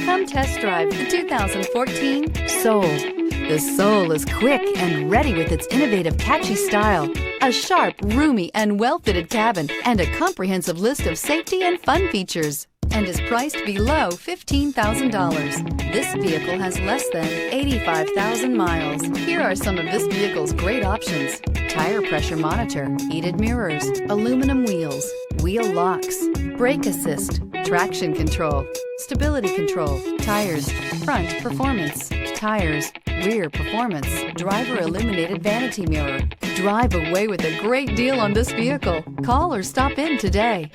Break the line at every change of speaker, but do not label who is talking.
Come test drive the 2014 Soul. The Soul is quick and ready with its innovative, catchy style, a sharp, roomy, and well-fitted cabin, and a comprehensive list of safety and fun features, and is priced below $15,000. This vehicle has less than 85,000 miles. Here are some of this vehicle's great options: tire pressure monitor, heated mirrors, aluminum wheels, wheel locks, brake assist, traction control, stability control, tires, front performance, tires, rear performance, driver illuminated vanity mirror. Drive away with a great deal on this vehicle. Call or stop in today.